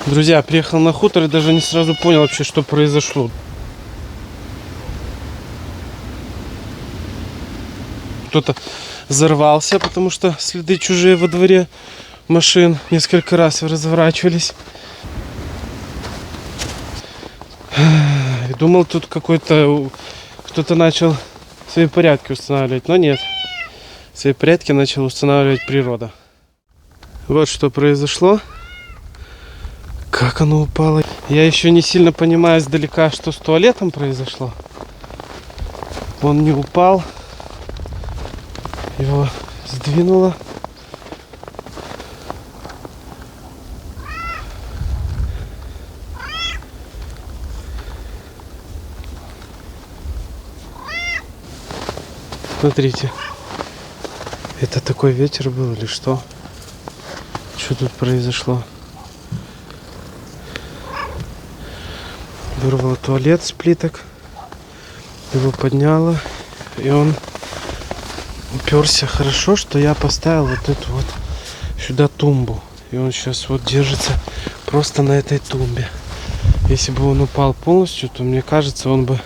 Друзья, приехал на хутор и даже не сразу понял вообще, что произошло. Кто-то взорвался, потому что следы чужие во дворе машин несколько раз разворачивались. И думал, тут какой-то кто-то начал свои порядки устанавливать, но нет. Свои порядки начала устанавливать природа. Вот что произошло. Как оно упало. Я еще не сильно понимаю издалека, что с туалетом произошло. Он не упал. Его сдвинуло. Смотрите. Это такой ветер был или что? Что тут произошло? Вырвало туалет с плиток. Его подняло. И он уперся. Хорошо, что я поставил вот эту вот сюда тумбу. И он сейчас вот держится просто на этой тумбе. Если бы он упал полностью, то мне кажется, он бы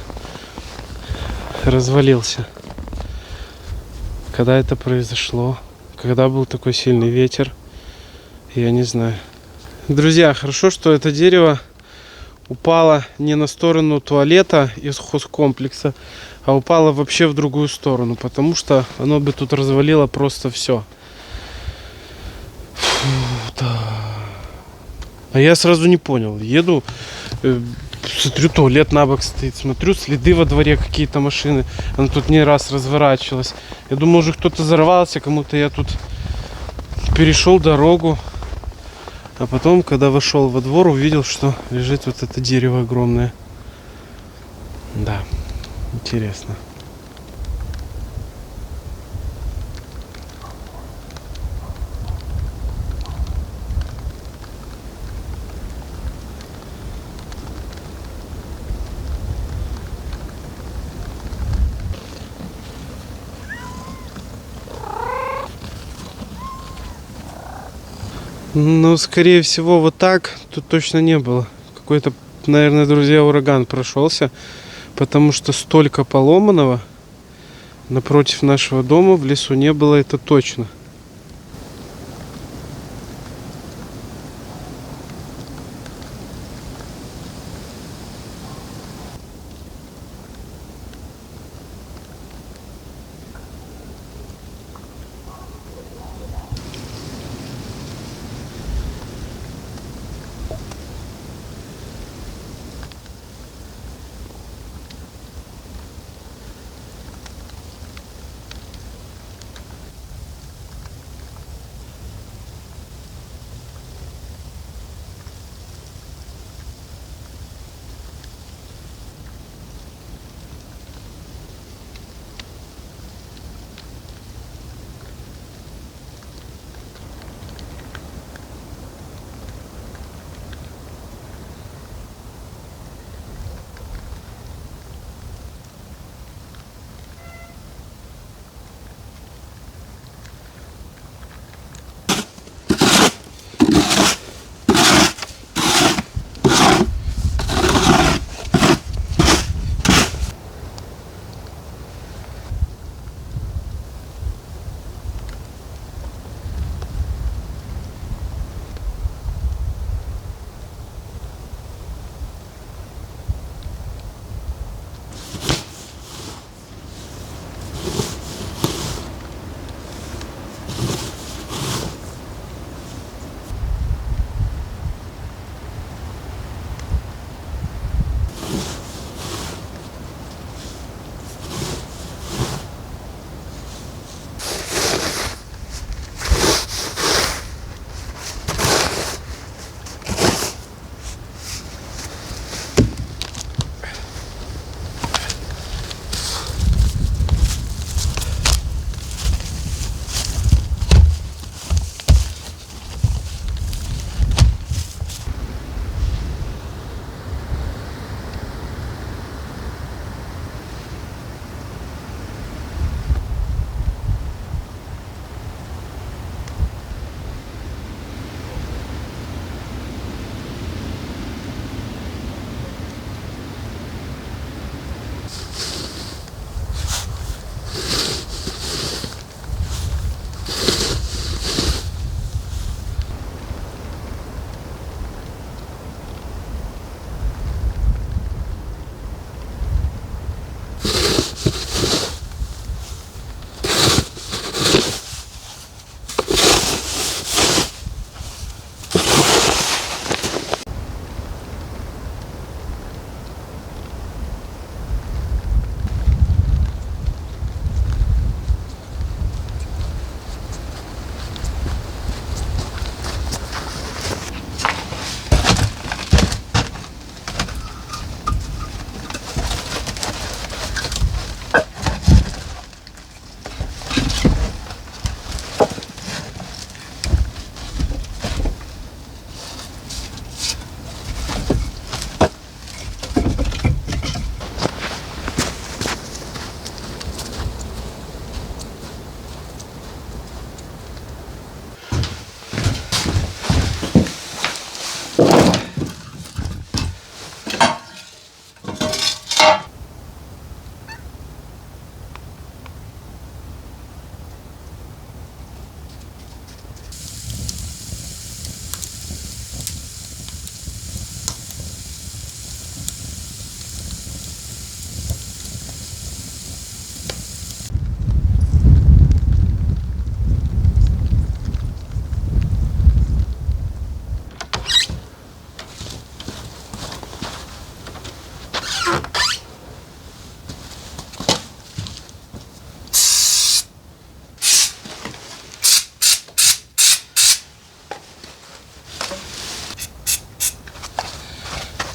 развалился. Когда это произошло? Когда был такой сильный ветер? Я не знаю. Друзья, хорошо, что это дерево упало не на сторону туалета из хозкомплекса, а упало вообще в другую сторону, потому что оно бы тут развалило просто все. Фу, да. А я сразу не понял. Еду, смотрю, туалет на бок стоит, смотрю, следы во дворе, какие-то машины. Она тут не раз разворачивалась. Я думал, уже кто-то взорвался, кому-то я тут перешел дорогу. А потом, когда вошел во двор, увидел, что лежит вот это дерево огромное. Да, интересно. Ну, скорее всего, вот так тут точно не было. Какой-то, наверное, друзья, ураган прошелся, потому что столько поломанного напротив нашего дома в лесу не было, это точно.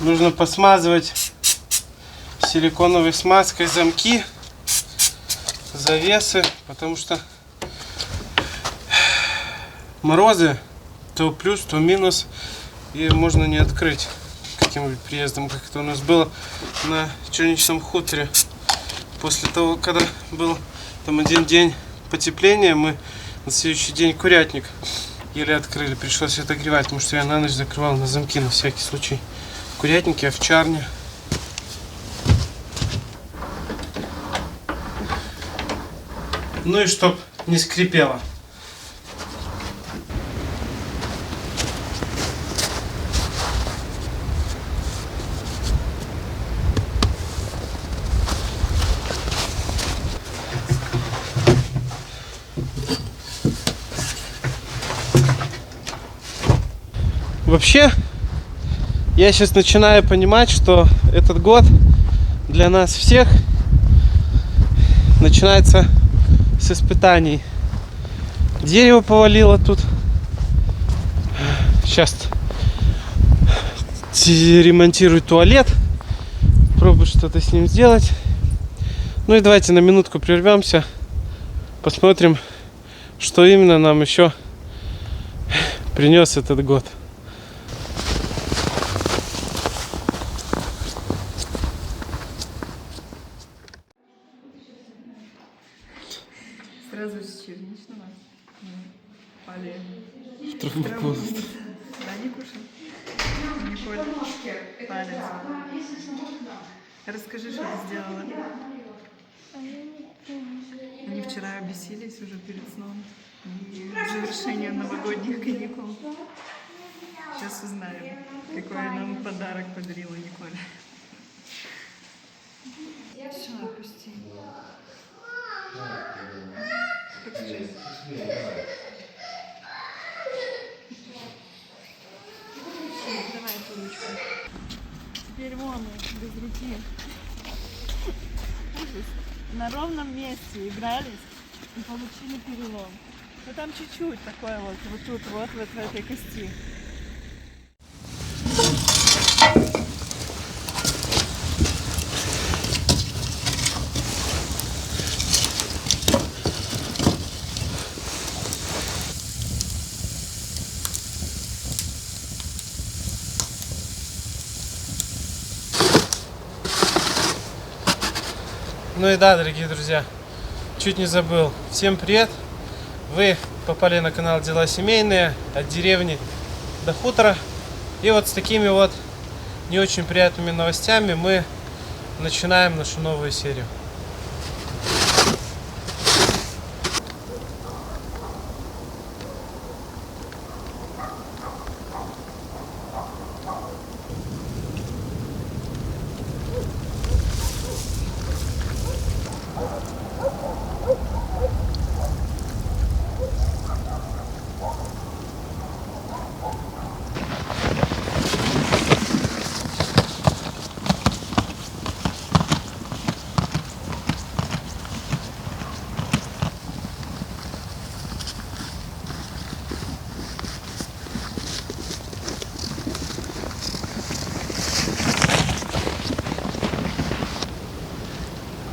Нужно посмазывать силиконовой смазкой замки, завесы, потому что морозы то плюс, то минус, и можно не открыть каким-нибудь приездом, как это у нас было на Черничном хуторе. После того, когда был там один день потепления, мы на следующий день курятник еле открыли, пришлось отогревать, потому что я на ночь закрывал на замки на всякий случай. Курятники, овчарня. Ну и чтоб не скрипело. Вообще, я сейчас начинаю понимать, что этот год для нас всех начинается с испытаний. Дерево повалило тут. Сейчас ремонтирую туалет. Пробую что-то с ним сделать. Ну и давайте на минутку прервемся. Посмотрим, что именно нам еще принес этот год. Сразу с черничного пали. Травмопост. Да, не кушай. Николь, палец. Расскажи, что ты сделала. Они вчера обессились уже перед сном. И завершение новогодних каникул. Сейчас узнаем, какой нам подарок подарила Николь. Все, отпусти. Покажи. Давай эту ручку. Теперь вон без руки. Ужас. На ровном месте игрались и получили перелом. Но там чуть-чуть такое вот тут, вот в этой кости. Ну и да, дорогие друзья, чуть не забыл. Всем привет! Вы попали на канал Дела Семейные, от деревни до хутора. И вот с такими вот не очень приятными новостями мы начинаем нашу новую серию.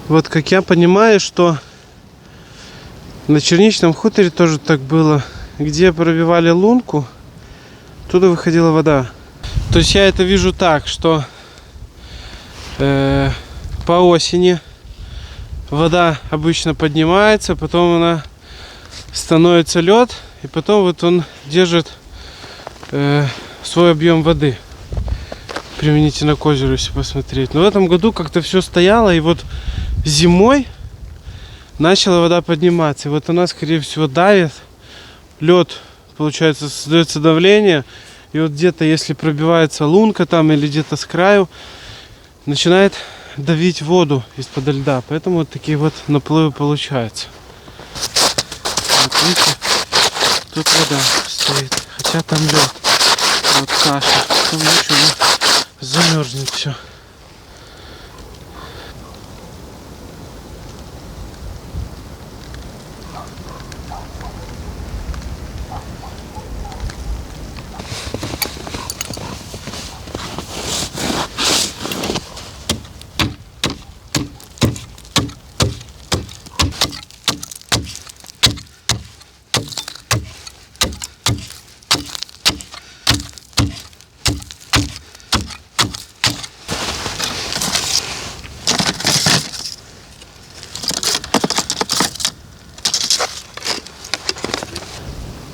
Вот как я понимаю, что на Черничном хуторе тоже так было. Где пробивали лунку, туда выходила вода. То есть я это вижу так, что по осени вода обычно поднимается, потом она становится лед, и потом вот он держит свой объем воды. Применительно к озеру, если посмотреть. Но в этом году как-то все стояло, и вот зимой начала вода подниматься. И вот она, скорее всего, давит. Лед, получается, создается давление. И вот где-то, если пробивается лунка там или где-то с краю, начинает давить воду из-под льда. Поэтому вот такие вот наплывы получаются. Вот видите, тут вода стоит. Хотя там лед. Вот каша. Там ничего. Замерзнет все.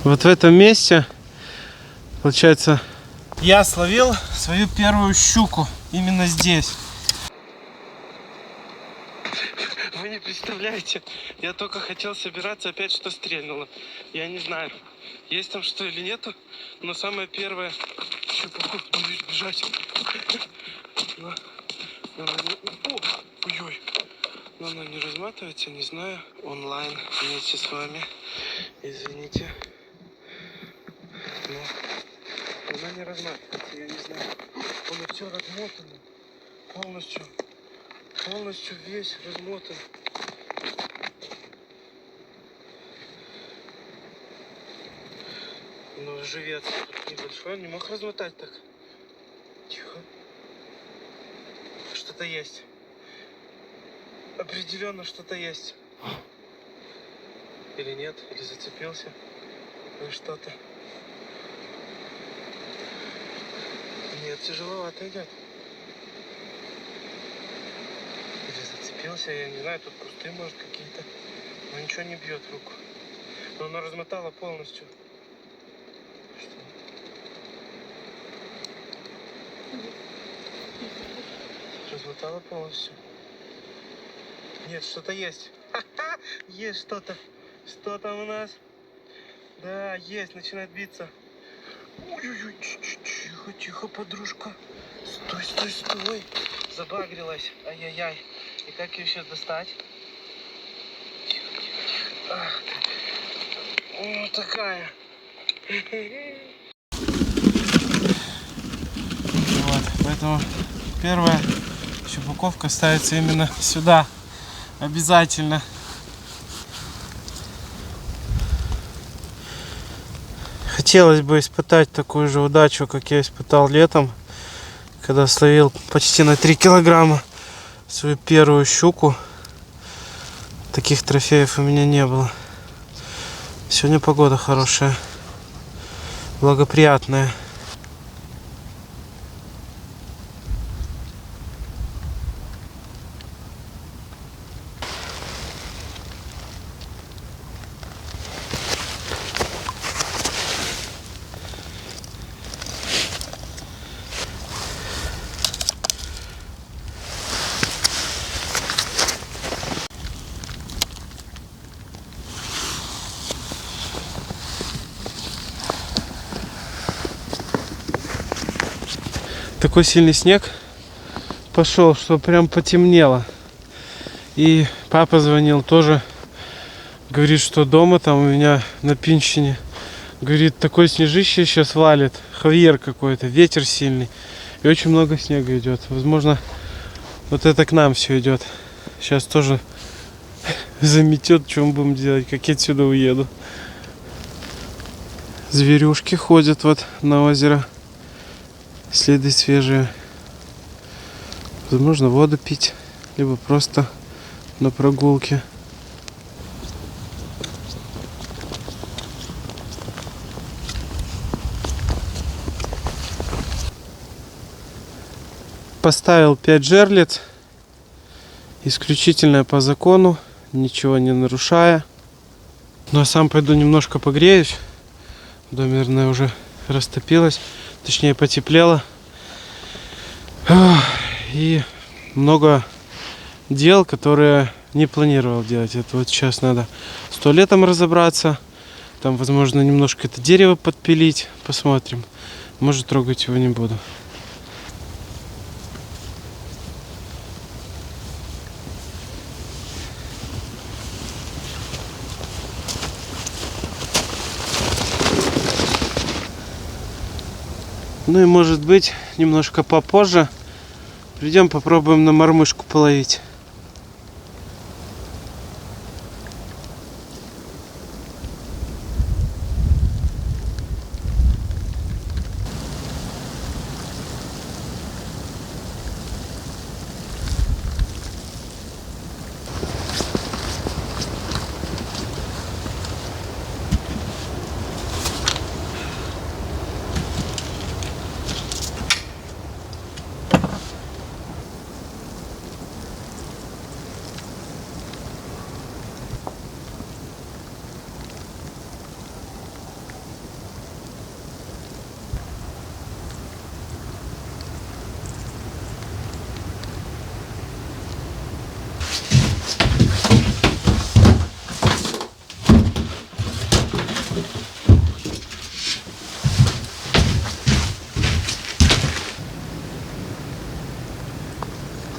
Вот в этом месте, получается, я словил свою первую щуку. Именно здесь. Вы не представляете, я только хотел собираться, опять что стрельнуло. Я не знаю, есть там что или нету, но самое первое... Бежать. Ой-ой. Но она не разматывается, не знаю. Онлайн вместе с вами. Извините. Но она не разматывается, я не знаю. Он все размотано. Полностью весь размотан. Но живец небольшой, он не мог размотать так. Тихо. Что-то есть. Определенно что-то есть. Или нет, или зацепился на что-то. Нет, тяжеловато идет. Или зацепился, я не знаю, тут кусты, может, какие-то. Но ничего не бьет в руку. Но она размотала полностью. Что? Размотала полностью. Нет, что-то есть. Ха-ха! Есть что-то. Что там у нас? Да, есть, начинает биться. Ой-ой-ой, тихо, подружка. Стой. Забагрилась. Ай-яй-яй. И как ее сейчас достать? Тихо. Ах ты. О, такая. Вот, поэтому первая щупаковка ставится именно сюда. Обязательно. Хотелось бы испытать такую же удачу, как я испытал летом, когда словил почти на 3 килограмма свою первую щуку. Таких трофеев у меня не было. Сегодня погода хорошая, благоприятная. Такой сильный снег пошел, что прям потемнело. И папа звонил тоже. Говорит, что дома там у меня на Пинщине. Говорит, такое снежище сейчас валит. Хавьер какой-то, ветер сильный. И очень много снега идет. Возможно, вот это к нам все идет. Сейчас тоже заметет, что мы будем делать, как я отсюда уеду. Зверюшки ходят вот на озеро. Следы свежие. Возможно, воду пить, либо просто на прогулке. Поставил 5 жерлиц. Исключительно по закону, ничего не нарушая. Ну а сам пойду немножко погреюсь. В доме, наверное, уже растопилось. Точнее, потеплело. И много дел, которые не планировал делать. Это вот сейчас надо с туалетом разобраться. Там, возможно, немножко это дерево подпилить. Посмотрим. Может, трогать его не буду. Ну и может быть немножко попозже придем, попробуем на мормышку половить.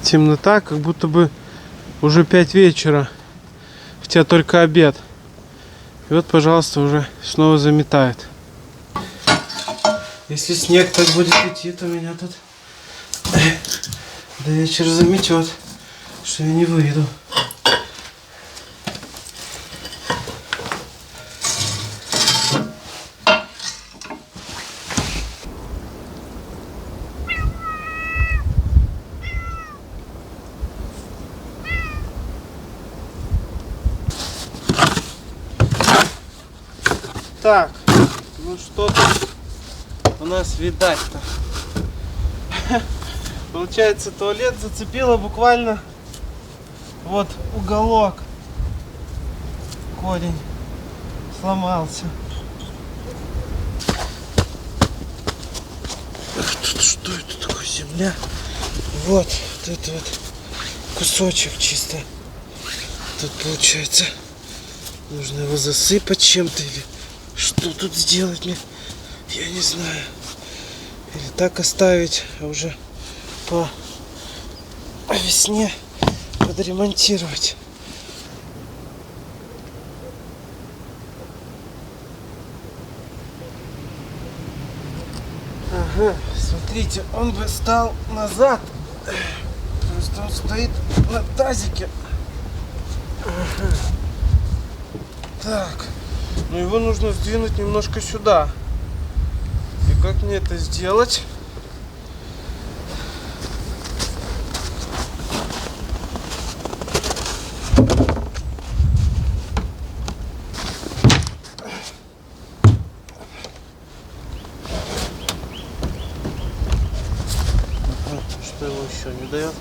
Темнота, как будто бы уже 5 вечера, хотя только обед. И вот, пожалуйста, уже снова заметает. Если снег так будет идти, то меня тут до вечера заметет, что я не выйду. Так, ну что тут у нас видать-то? Получается, туалет зацепило буквально вот уголок. Корень сломался. Тут что это такое? Земля? Вот это вот кусочек чисто. Тут получается нужно его засыпать чем-то или что тут сделать мне? Я не знаю. Или так оставить, а уже по весне подремонтировать. Ага, смотрите, он бы стал назад. Просто он стоит на тазике. Ага. Так. Но его нужно сдвинуть немножко сюда. И как мне это сделать? Что его еще не дает?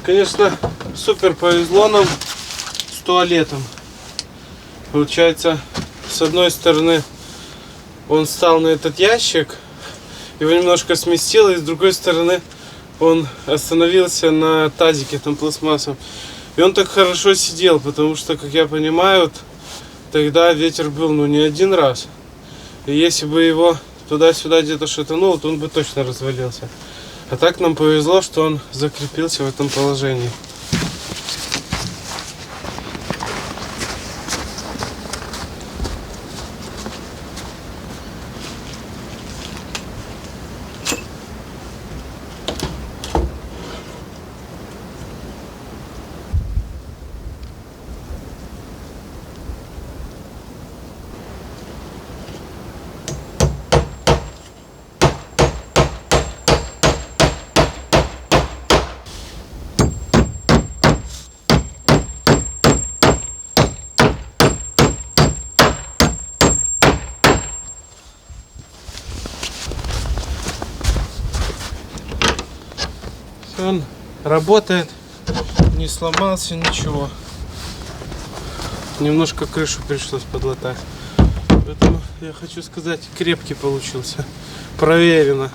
Конечно, супер повезло нам с туалетом. Получается, с одной стороны он встал на этот ящик, его немножко сместило, и с другой стороны он остановился на тазике там пластмассовом. И он так хорошо сидел, потому что, как я понимаю, тогда ветер был не один раз. И если бы его туда-сюда где-то шатануло, то он бы точно развалился. А так нам повезло, что он закрепился в этом положении. Он работает, не сломался, ничего. Немножко крышу пришлось подлатать. Поэтому я хочу сказать, крепкий получился. Проверено.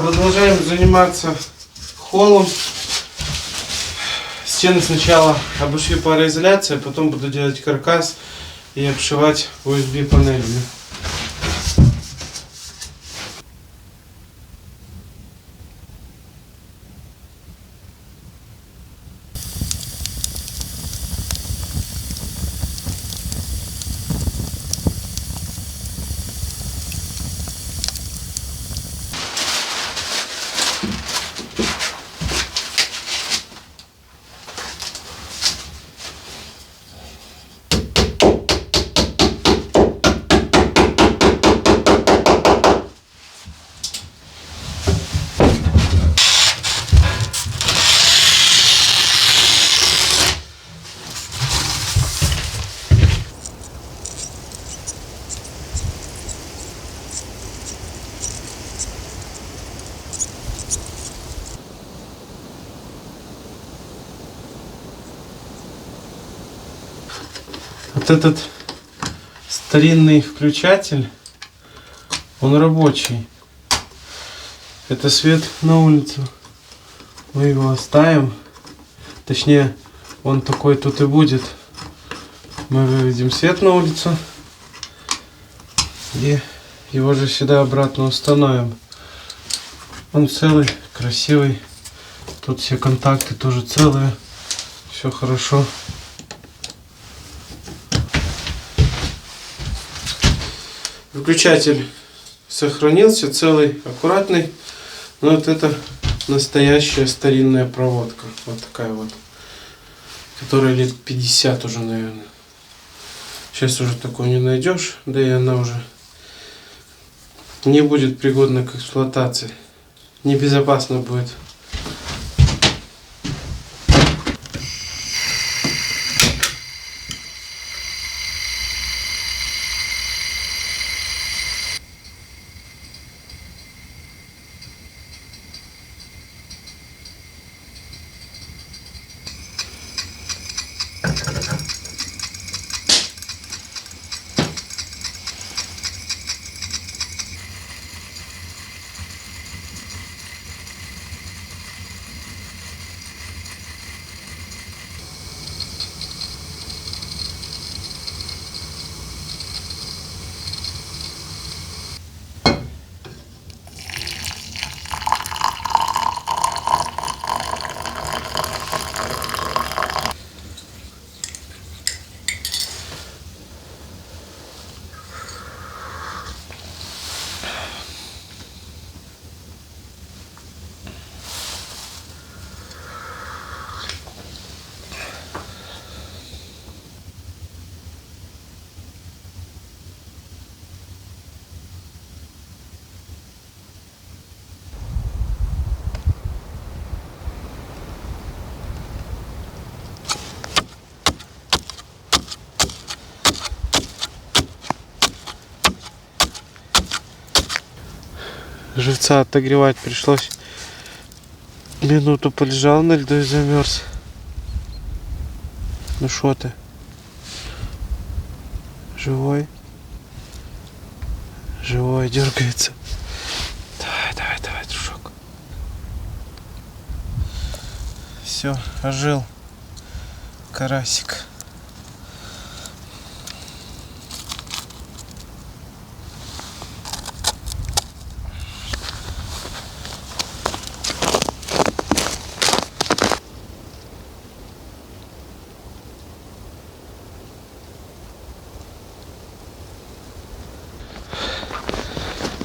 Продолжаем заниматься холлом. Стены сначала обошли пароизоляцией, а потом буду делать каркас и обшивать USB панелями. Вот этот старинный включатель, он рабочий. Это свет на улицу. Мы его оставим. Точнее, он такой тут и будет. Мы выведем свет на улицу. И его же сюда обратно установим. Он целый, красивый. Тут все контакты тоже целые. Все хорошо. Выключатель сохранился целый, аккуратный. Но вот это настоящая старинная проводка. Вот такая вот. Которая лет 50 уже, наверное. Сейчас уже такой не найдешь. Да и она уже не будет пригодна к эксплуатации. Небезопасно будет. Живца отогревать пришлось. Минуту полежал на льду и замерз. Ну шо ты? Живой? Живой, дергается. Давай, дружок. Все, ожил. Карасик.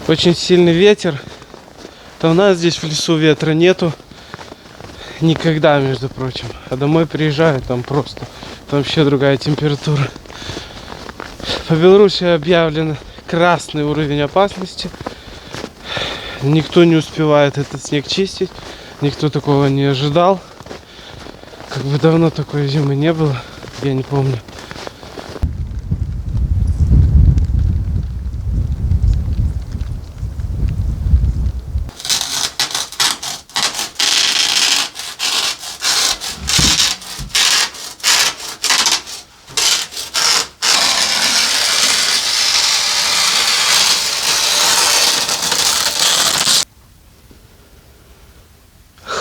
Очень сильный ветер. То у нас здесь в лесу ветра нету. Никогда, между прочим. А домой приезжаю, там просто. Там вообще другая температура. По Беларуси объявлен красный уровень опасности. Никто не успевает этот снег чистить. Никто такого не ожидал. Как бы давно такой зимы не было. Я не помню.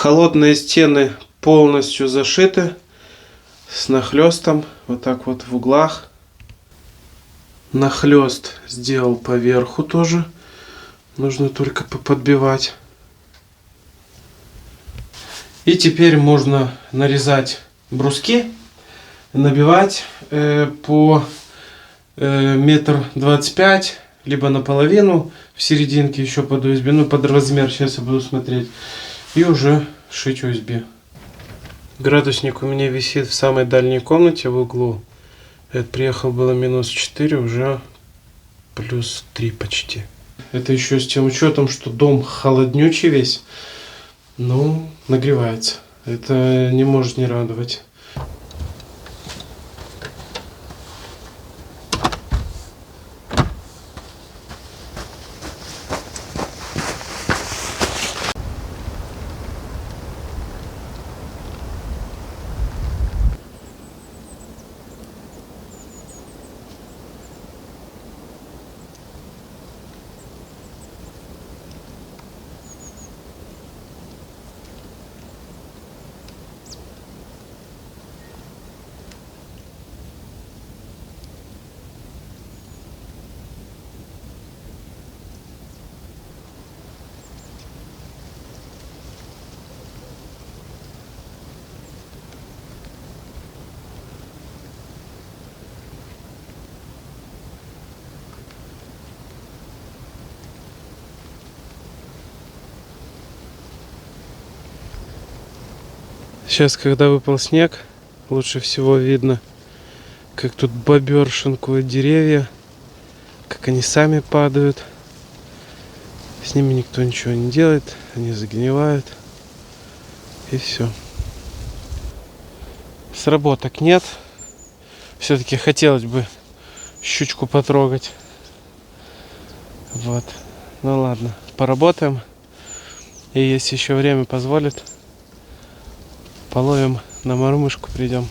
Холодные стены полностью зашиты с нахлестом, вот так вот в углах. Нахлест сделал поверху тоже, нужно только подбивать. И теперь можно нарезать бруски, набивать по 1,25 м, либо наполовину, в серединке еще под USB, ну под размер, сейчас я буду смотреть, и уже шить USB. Градусник у меня висит в самой дальней комнате в углу. Это приехал было -4, уже +3 почти. Это еще с тем учетом, что дом холоднючий весь, но нагревается. Это не может не радовать. Сейчас, когда выпал снег, лучше всего видно, как тут бобер шинкует деревья, как они сами падают. С ними никто ничего не делает, они загнивают. И все. Сработок нет. Все-таки хотелось бы щучку потрогать. Вот. Ну ладно, поработаем. И если еще время позволит, половим на мормышку, придем.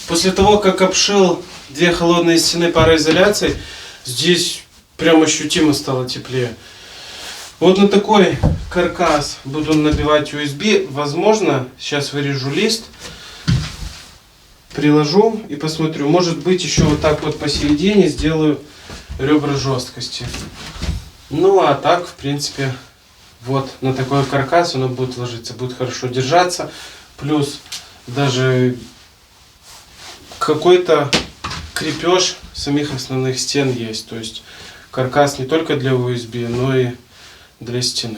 После того, как обшил 2 холодные стены пароизоляцией, здесь прям ощутимо стало теплее. Вот на такой каркас буду набивать USB. Возможно, сейчас вырежу лист, приложу и посмотрю. Может быть, еще вот так вот посередине сделаю ребра жесткости. Ну а так, в принципе, вот на такой каркас оно будет ложиться, будет хорошо держаться. Плюс даже какой-то крепеж самих основных стен есть. То есть каркас не только для USB, но и для стены.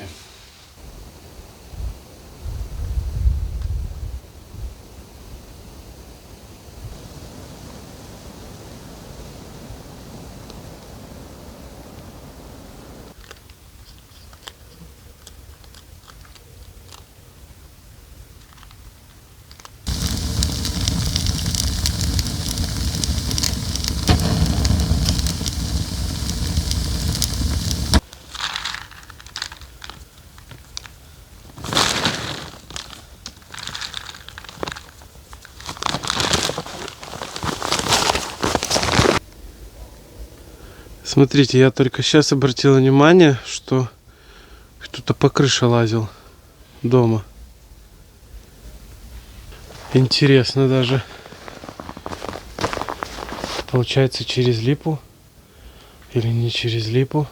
Смотрите, я только сейчас обратил внимание, что кто-то по крыше лазил дома. Интересно даже. Получается, через липу? Или не через липу?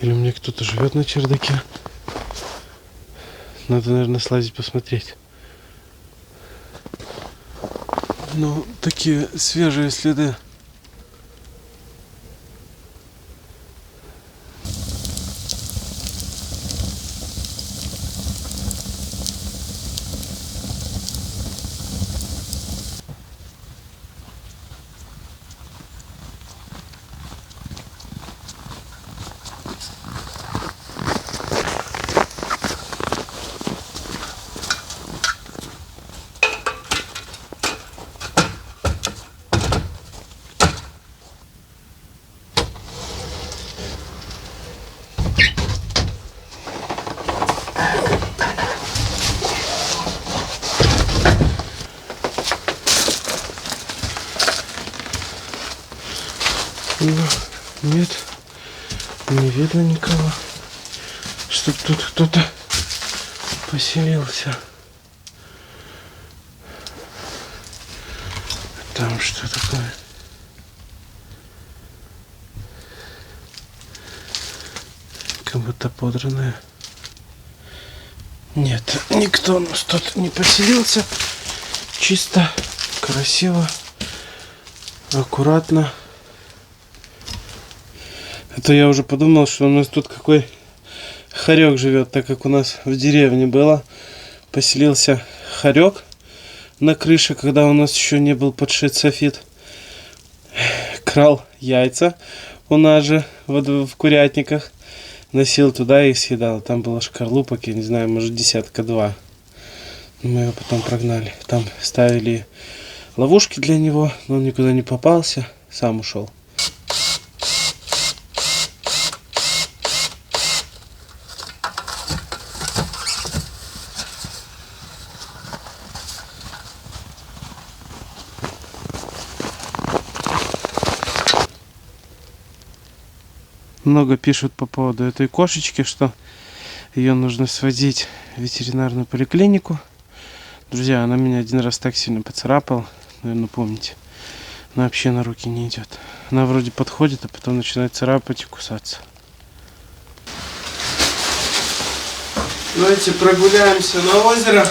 Или у меня кто-то живет на чердаке? Надо, наверное, слазить посмотреть. Ну, такие свежие следы. Ну, нет, не видно никого, чтоб тут кто-то поселился. Там что такое? Как будто подранное. Нет, никто у нас тут не поселился. Чисто, красиво, аккуратно. А то я уже подумал, что у нас тут какой хорек живет, так как у нас в деревне было. Поселился хорек на крыше, когда у нас еще не был подшит софит. Крал яйца у нас же в курятниках. Носил туда и съедал. Там было шкарлупок, я не знаю, может 2. Мы его потом прогнали. Там ставили ловушки для него, но он никуда не попался, сам ушел. Много пишут по поводу этой кошечки, что ее нужно сводить в ветеринарную поликлинику. Друзья, она меня один раз так сильно поцарапала, наверное, помните. Она вообще на руки не идет. Она вроде подходит, а потом начинает царапать и кусаться. Давайте прогуляемся на озеро.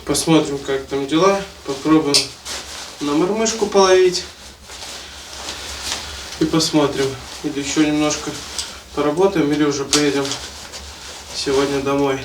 Посмотрим, как там дела. Попробуем на мормышку половить. И посмотрим. Или еще немножко поработаем, или уже поедем сегодня домой.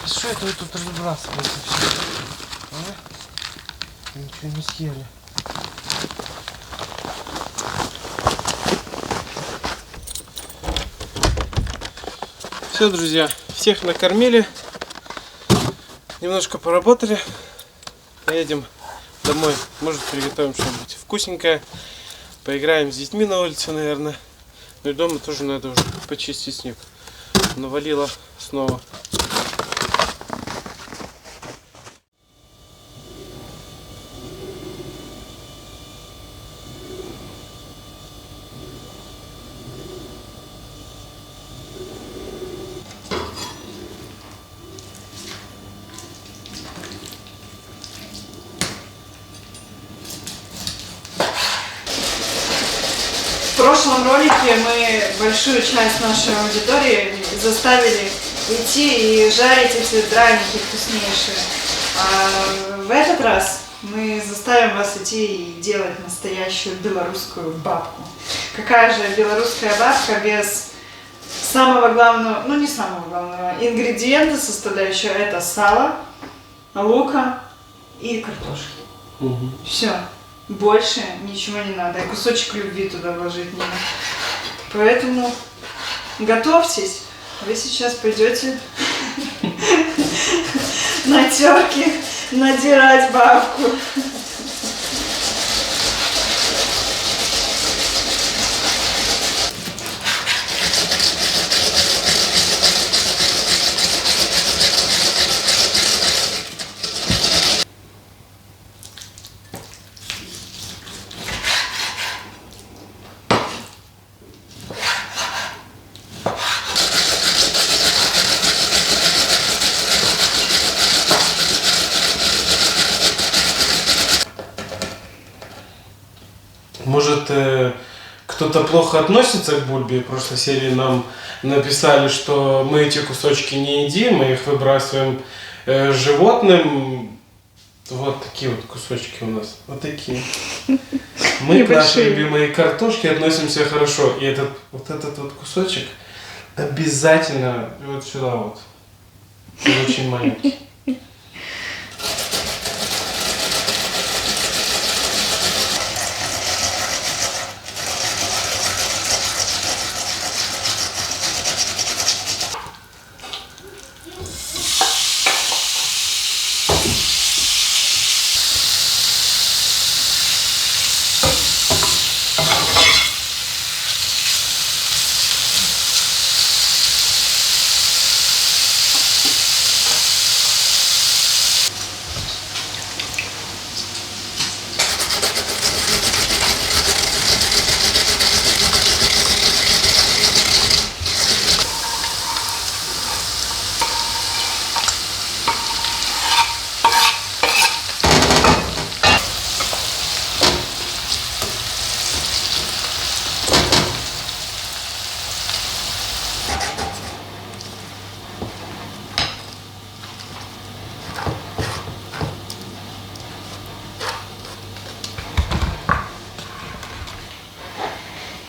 Что это вы тут разбрасываете все? А? Ничего не съели. Все, друзья, всех накормили. Немножко поработали. Поедем домой. Может, приготовим что-нибудь вкусненькое. Поиграем с детьми на улице, наверное. Ну и дома тоже надо уже почистить снег. Навалило снова. В прошлом ролике мы большую часть нашей аудитории заставили идти и жарить эти драники вкуснейшие. А в этот раз мы заставим вас идти и делать настоящую белорусскую бабку. Какая же белорусская бабка без самого главного, ну не самого главного, ингредиента составляющего, это сало, лука и картошки. Угу. Все. Больше ничего не надо. И кусочек любви туда вложить не надо. Поэтому готовьтесь. Вы сейчас пойдете на терке надирать бабку. Может, кто-то плохо относится к бульбе. В прошлой серии нам написали, что мы эти кусочки не едим, мы их выбрасываем животным. Вот такие вот кусочки у нас. Вот такие. Мы к нашей любимой картошке относимся хорошо. И вот этот вот кусочек обязательно вот сюда вот. Он очень маленький.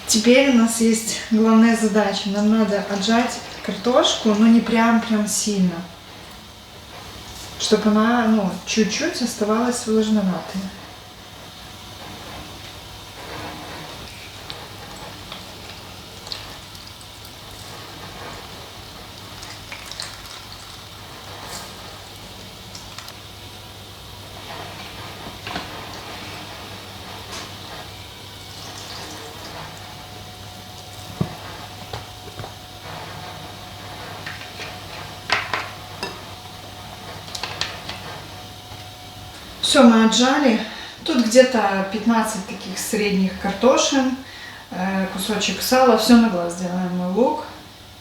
Теперь у нас есть главная задача. Нам надо отжать картошку, но не прям сильно. Чтобы она, чуть-чуть оставалась влажноватой. Все, мы отжали. Тут где-то 15 таких средних картошин, кусочек сала, все на глаз делаем. Мы лук,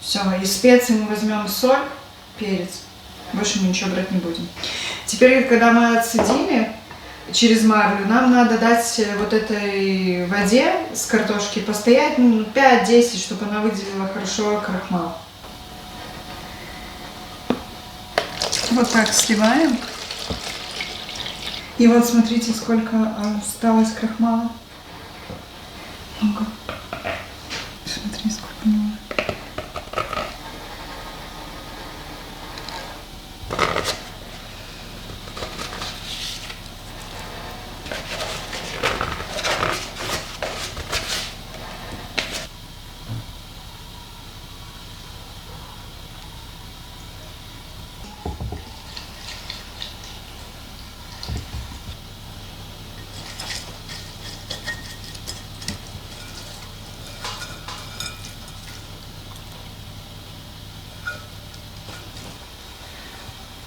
все. Из специй мы возьмем соль, перец. Больше мы ничего брать не будем. Теперь, когда мы отцедили через марлю, нам надо дать вот этой воде с картошки постоять 5-10, чтобы она выделила хорошо крахмал. Вот так сливаем. И вот смотрите, сколько осталось крахмала. Ну-ка. Смотри, сколько много.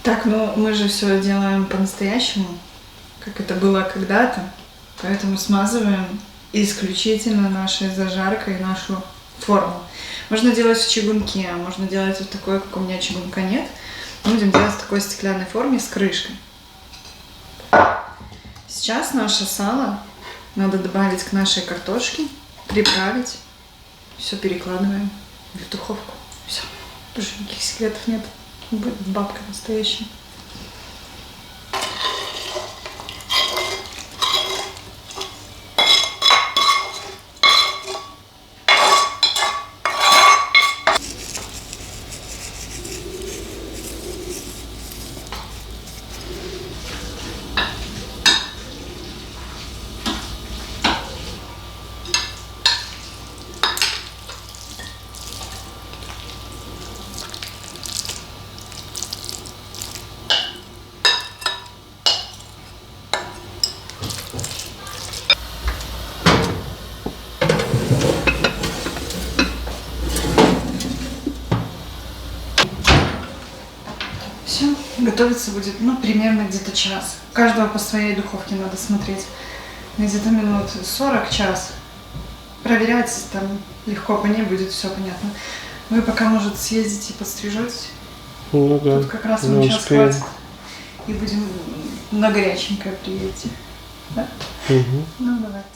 Так, ну мы же все делаем по-настоящему, как это было когда-то. Поэтому смазываем исключительно нашей зажаркой нашу форму. Можно делать в чугунке, а можно делать вот такой, как у меня чугунка нет. Мы будем делать в такой стеклянной форме с крышкой. Сейчас наше сало надо добавить к нашей картошке, приправить. Все перекладываем в духовку. Все. Больше никаких секретов нет. Будет бабка настоящая. Все, готовиться будет, ну, примерно где-то час. Каждого по своей духовке надо смотреть. Где-то минут 40, час. Проверять там легко по ней будет, все понятно. Вы пока, может, съездите и подстрижете. Ну да. Тут как раз Ну, нам час успеем. хватит. И будем на горяченькое приедете. Да? Угу. Ну, давайте.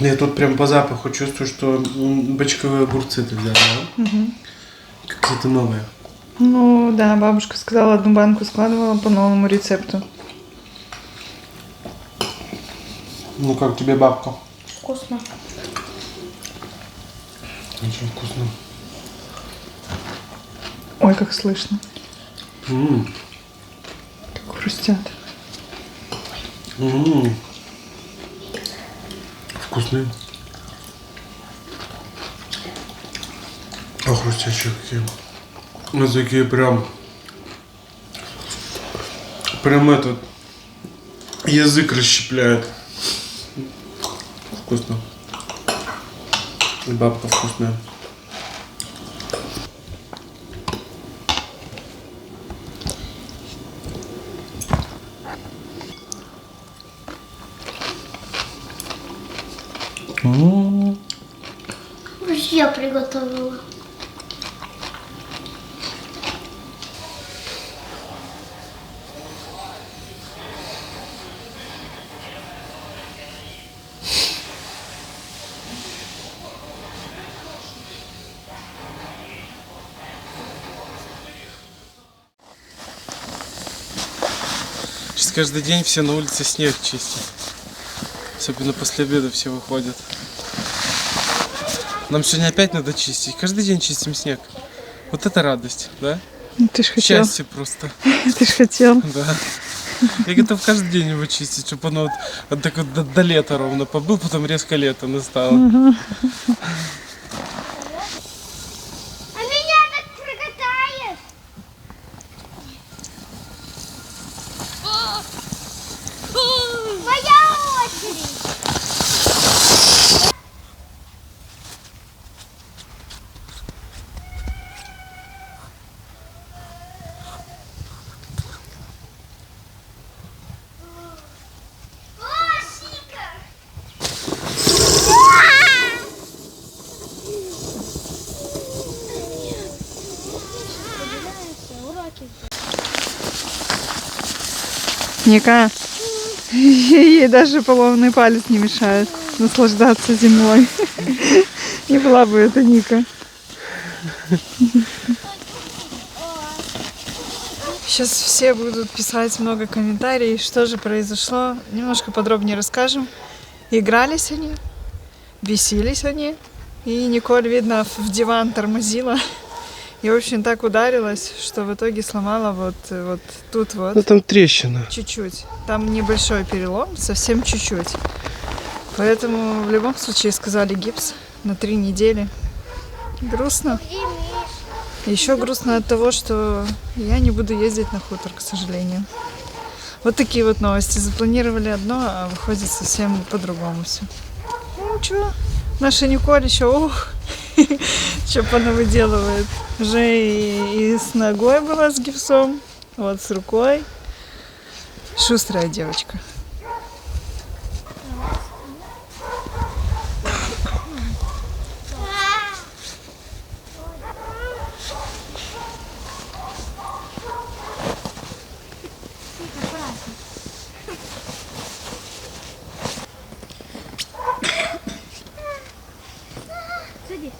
Я тут прям по запаху чувствую, что бочковые огурцы ты взяла, да? Угу. Какие-то новые. Ну, да, бабушка сказала, одну банку складывала по новому рецепту. Ну как тебе бабка? Вкусно. Очень вкусно. Ой, как слышно. М. Как хрустят. М. Вкусные. А хрустящие какие. Вот такие прям этот язык расщепляет. Вкусно. И бабка вкусная. Я приготовила. Сейчас каждый день все на улице снег чистят. Особенно после обеда все выходят. Нам сегодня опять надо чистить. Каждый день чистим снег. Вот это радость, да? Ты ж хотел. Счастье просто. Ты ж хотел. Да. Я готов каждый день его чистить, чтобы оно вот так вот до лета ровно побыл, потом резко лето настало. А меня так прокатает. Моя очередь. О, Сика! Ника, ей даже поломный палец не мешает наслаждаться зимой. Не была бы это Ника. Сейчас все будут писать много комментариев, что же произошло. Немножко подробнее расскажем. Игрались они, бесились они. И Николь, видно, в диван тормозила. И, в общем, так ударилась, что в итоге сломала вот тут вот. Ну там трещина. Чуть-чуть. Там небольшой перелом, совсем чуть-чуть. Поэтому в любом случае сказали гипс. на 3 недели. Грустно. Еще грустно от того, что я не буду ездить на хутор, к сожалению. Вот такие вот новости. Запланировали одно, а выходит совсем по-другому все. Ну ничего, наша Николь еще, ох, что она выделывает. Уже и с ногой была с гипсом, вот с рукой. Шустрая девочка. Сиди.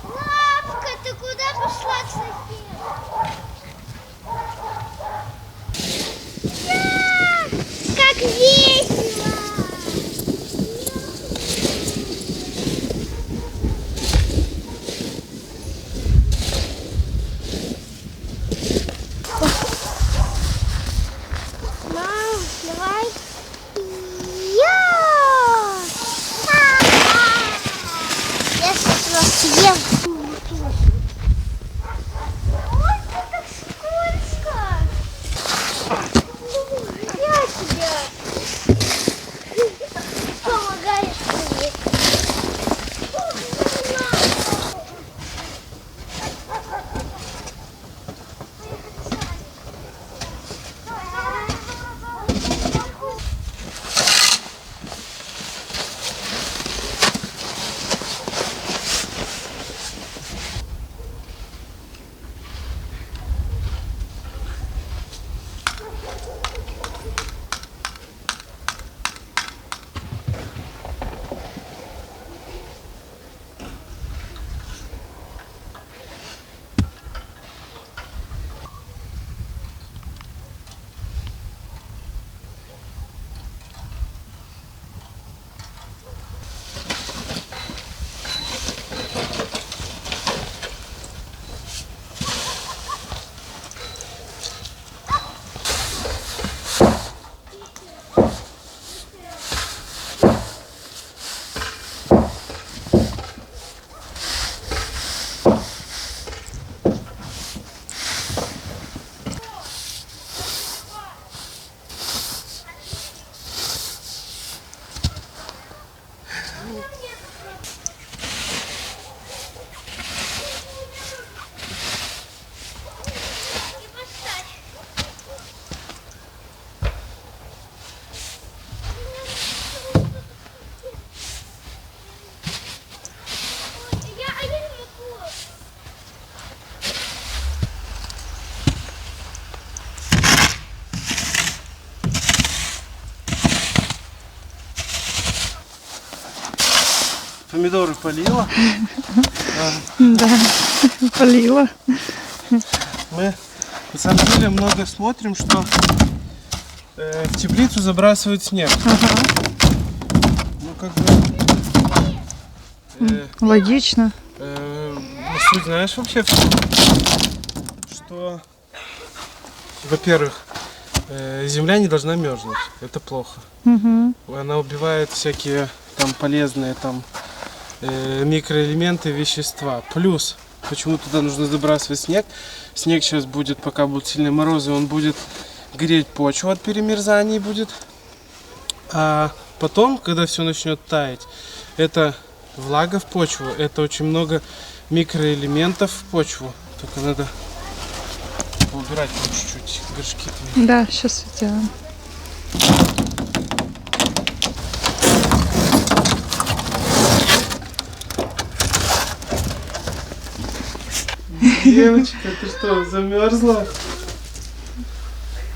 Лапка, ты куда пошла, София? Как весело! Мам, давай. Я сейчас вас съем. Ой, ты так скользко. Я тебя помогаешь мне. Помидоры полила. Да, полила. Мы на самом деле много смотрим, что в теплицу забрасывают снег. Ну как бы... Логично. Суть знаешь вообще в чем? Что, во-первых, земля не должна мерзнуть. Это плохо. Она убивает всякие там полезные там микроэлементы, вещества. Плюс, почему туда нужно забрасывать снег? Снег сейчас будет, пока будут сильные морозы, он будет греть почву от перемерзания будет. А потом, когда все начнет таять, это влага в почву, это очень много микроэлементов в почву. Только надо убирать там чуть-чуть горшки. Да, сейчас сделаем. Девочка, ты что, замерзла?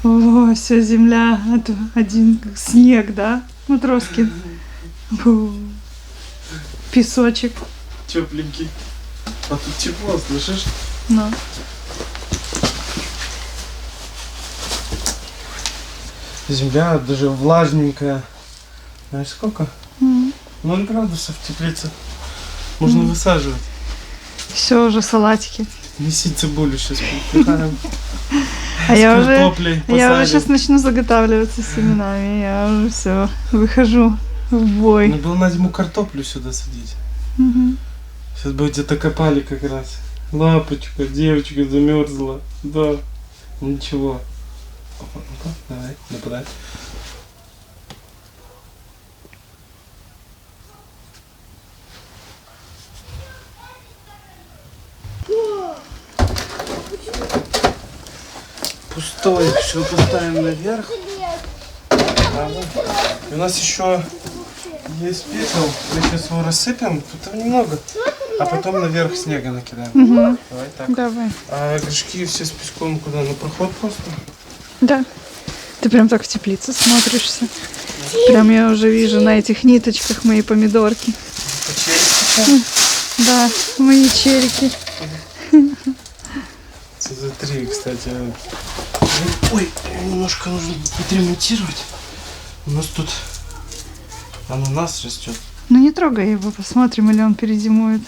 О, вся земля, это один снег, да, Матроскин? Фу. Песочек. Тепленький. А тут тепло, слышишь? Ну. Земля даже влажненькая. Знаешь сколько? 0 градусов в теплице. Можно высаживать. Все уже салатики. Неси цибулю сейчас припихаем. А я уже Картоплей посадим. сейчас начну заготавливаться с семенами. Я уже все выхожу в бой. Надо было на зиму картоплю сюда садить. Мгм. Сейчас бы где-то копали как раз. Лапочка, девочка замерзла. Да. Ничего. Опа, ну-ка, давай, нападай. Пустой, все поставим наверх. Ага. И у нас еще есть пепел. Мы сейчас его рассыпем, тут там немного. А потом наверх снега накидаем. Мгм. Давай так. Давай. А горшки все с песком куда? На проход просто? Да. Ты прям так в теплице смотришься. Прям я уже вижу на этих ниточках мои помидорки. По черепу. Да, мои черики. Смотри, кстати. Ой, немножко нужно подремонтировать. У нас тут ананас растет. Ну не трогай его, посмотрим, или он перезимует.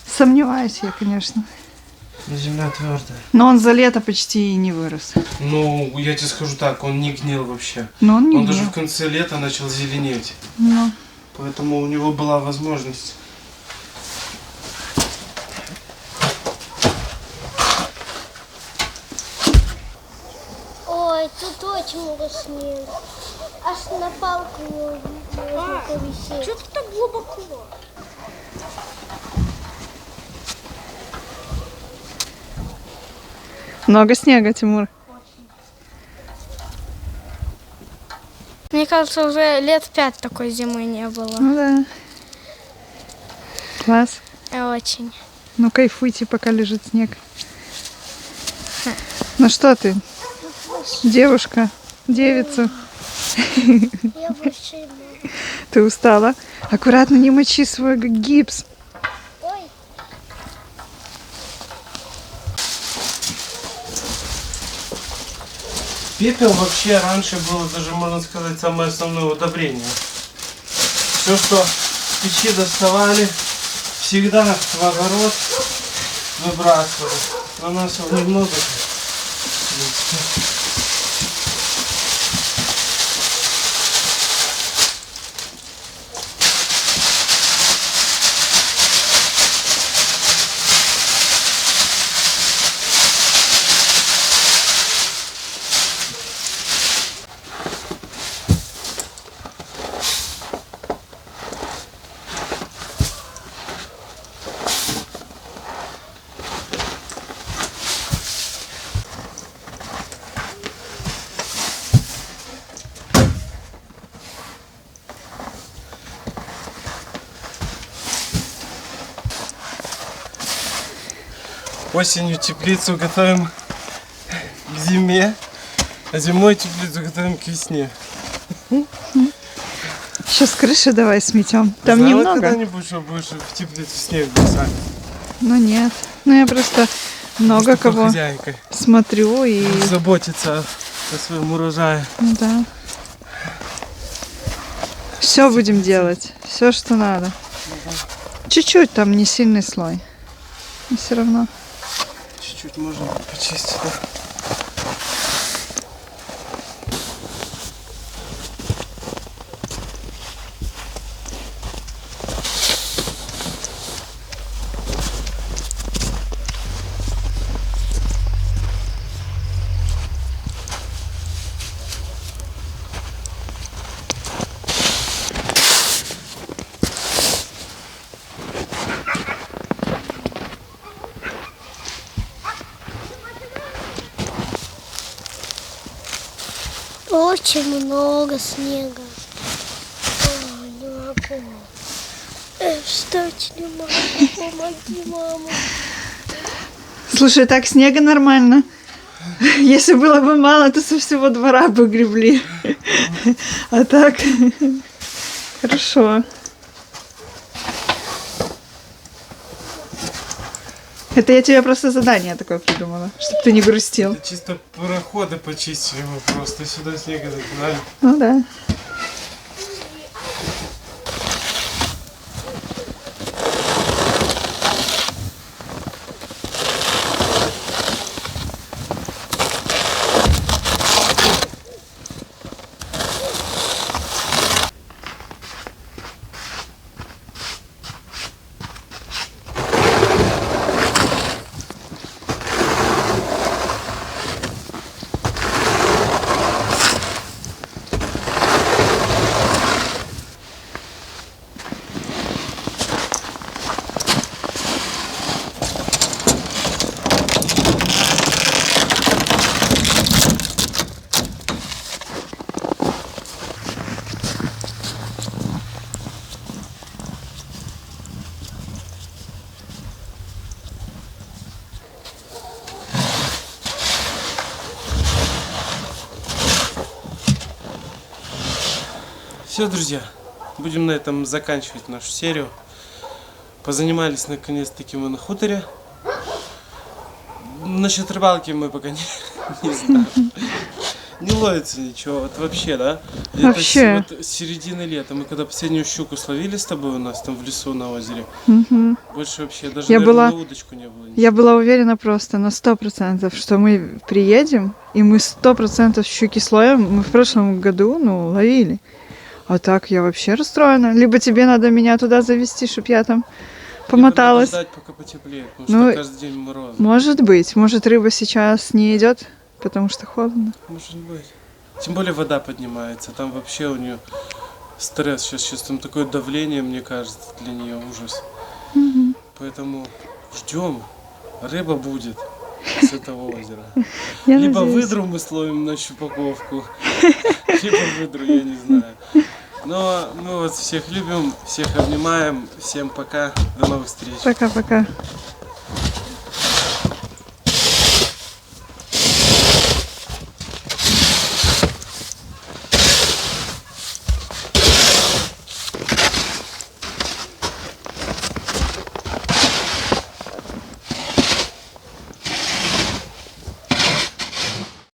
Сомневаюсь я, конечно. Земля твердая. Но он за лето почти и не вырос. Ну, я тебе скажу так, он не гнил вообще. Но он не Он даже гнил. в конце лета начал зеленеть. Ну, Поэтому у него была возможность. Ой, тут очень много снега. Аж на палку можно повисеть. Что ты так глубоко? много снега, Тимур. Мне кажется, уже лет 5 такой зимы не было. Ну да. Класс. Очень. Ну кайфуйте, пока лежит снег. Ну что ты, девушка, девица, Я больше не могу. ты устала? Аккуратно не мочи свой гипс. Ой, Пепел вообще раньше было даже, можно сказать, самое основное удобрение. Все, что с печи доставали, всегда в огород выбрасывали. Но нас его немного. В принципе. Осенью теплицу готовим к зиме, а зимой теплицу готовим к весне. Сейчас крыши давай сметем. Там Знала немного. когда-нибудь, что будешь в теплицу снег бросать? Ну нет. Ну я просто много Такой кого хозяйкой. смотрю и... Заботиться о своем урожае. Ну да. Все будем делать. Все, что надо. Чуть-чуть там не сильный слой. Но все равно. Чуть-чуть можно почистить, да? очень много снега. Ой, не могу. Встать не могу. Помоги, мама. Слушай, так снега нормально. Если было бы мало, то со всего двора бы гребли. А так хорошо. Это я тебе просто задание такое придумала, чтобы ты не грустил. Это чисто пароходы почистили мы просто. Сюда снега закидали. Ну да. Все, друзья, будем на этом заканчивать нашу серию. Позанимались наконец-таки мы на хуторе. Насчет рыбалки мы пока не знаем. Не ловится ничего, вот вообще, да? Вообще. Это с середины лета. Мы когда последнюю щуку словили с тобой у нас там в лесу на озере, больше вообще даже, наверное, на удочку не было. Я была уверена просто на 100%, что мы приедем, и мы 100% щуки словим. Мы в прошлом году, ловили. А так я вообще расстроена. Либо тебе надо меня туда завести, чтобы я там помоталась. Надо ждать, пока потеплеет, потому что каждый день мороз. Может быть. Может, рыба сейчас не идет, потому что холодно. Может быть. Тем более вода поднимается. Там вообще у нее стресс. Сейчас там такое давление, мне кажется, для нее ужас. Поэтому ждем. Рыба будет с этого озера. Либо выдру мы словим на щупаковку, либо выдру, я не знаю. Но мы вас всех любим, всех обнимаем. Всем пока. До новых встреч. Пока-пока.